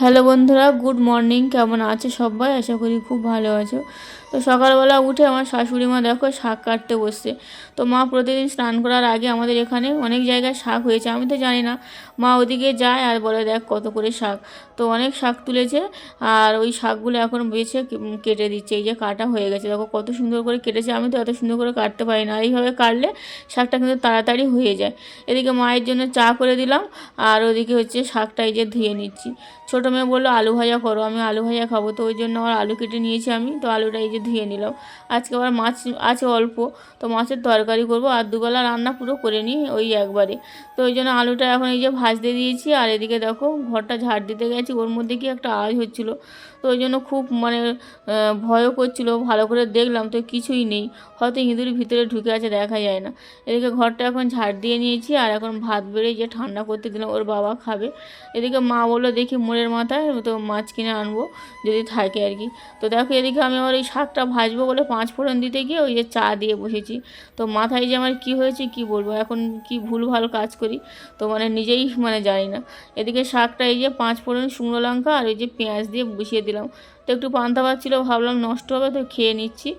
Hello বন্ধুরা, good morning. কেমন আছো সবাই? আশা করি খুব ভালো আছো। তো সকালবেলা উঠে আমার শাশুড়ি মা দেখো শাক কাটতে বসছে। তো মা প্রতিদিন স্নান করার আগে আমাদের এখানে অনেক জায়গায় শাক হয়েছে, আমি তো জানি না। মা ওদিকে যায় আর বলে দেখ কত করে শাক। তো অনেক শাক তুলেছে আর ওই শাকগুলো এখন বেছে কেটে দিচ্ছে। এই যে কাটা হয়ে গেছে, দেখো কত সুন্দর করে কেটেছে। আমি তো এত সুন্দর করে কাটতে পারি না, এইভাবে কাটলে শাকটা কিন্তু তাড়াতাড়ি হয়ে যায়। এদিকে মায়ের জন্য চা করে দিলাম আর ওদিকে হচ্ছে শাকটা এই যে ধুয়ে নিচ্ছি। ছোটো মেয়ে বললো আলু ভাজা করো, আমি আলু ভাজা খাবো, তো ওই জন্য আবার আলু কেটে নিয়েছি আমি। তো আলুটা এই যে ধুয়ে নিলাম। আজকে আবার মাছ আছে অল্প, তো মাছের তরকারি করব আর দুবেলা রান্না পুরো করে নিই ওই একবারে। তো ওই জন্য আলুটা এখন এই যে ভাজতে দিয়েছি। আর এদিকে দেখো ঘরটা ঝাড় দিতে গেছি, ওর মধ্যে কি একটা আওয়াজ হচ্ছিলো। তো ওই জন্য খুব ভয়ও করছিলো। ভালো করে দেখলাম তো কিছুই নেই, হয়তো ইঁদুর ভিতরে ঢুকে আছে, দেখা যায় না। এদিকে ঘরটা এখন ঝাড় দিয়ে নিয়েছি আর এখন ভাত বেড়ে যে ঠান্ডা করতে দিলাম, ওর বাবা খাবে। এদিকে মা বললো দেখি মোড়ের মাথায় তো মাছ কিনে আনবো যদি থাকে আর কি। তো দেখো এদিকে আমি আমার এই শাকটা ভাজবো বলে 5 ফোড়ন দিতে গিয়ে ওই যে চা দিয়ে বসেছি। তো মাথায় যে আমার কি হয়েছে কি বলবো, এখন কি ভুলভাল কাজ করি তো নিজেই জানি না। এদিকে শাকটা এই যে 5 ফোড়ন, শুকনো লঙ্কা আর ওই যে পেঁয়াজ দিয়ে বসিয়ে দিলাম। তো একটু পান্তা ভাত ছিল, ভাবলাম নষ্ট হবে তো খেয়ে নিচ্ছি।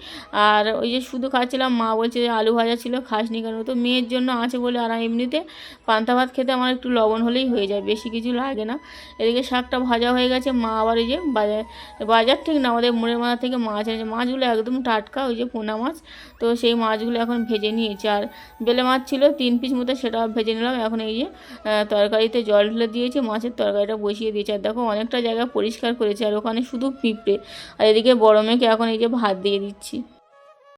আর ওই যে শুধু খাচ্ছিলাম, মা বলছে যে আলু ভাজা ছিল খাসনি কেন, তো মেয়ের জন্য আছে বলে। আর এমনিতে পান্তা ভাত খেতে আমার একটু লবণ হলেই হয়ে যায়, বেশি কিছু লাগে না। এদিকে শাকটা ভাজা হয়ে গেছে। মা আবার এই যে বাজার ঠিক না, আমাদের মোড়ের মাথা থেকে মাছ এনেছে। মাছগুলো একদম টাটকা, ওই যে পোনা মাছ। তো সেই মাছগুলো এখন ভেজে নিয়েছি। আর বেলে মাছ ছিল 3 পিস মতো, সেটা ভেজে নিলাম। এখন এই যে তরকারিতে জল ঢেলে দিয়েছি, মাছের তরকারিটা বসিয়ে দিয়েছি। আর দেখো অনেকটা জায়গা পরিষ্কার করেছে, আর ওখানে শুধু পিঁপড়ে। আর এদিকে বড় মেয়েকে এখন এই যে ভাত দিয়ে দিচ্ছি।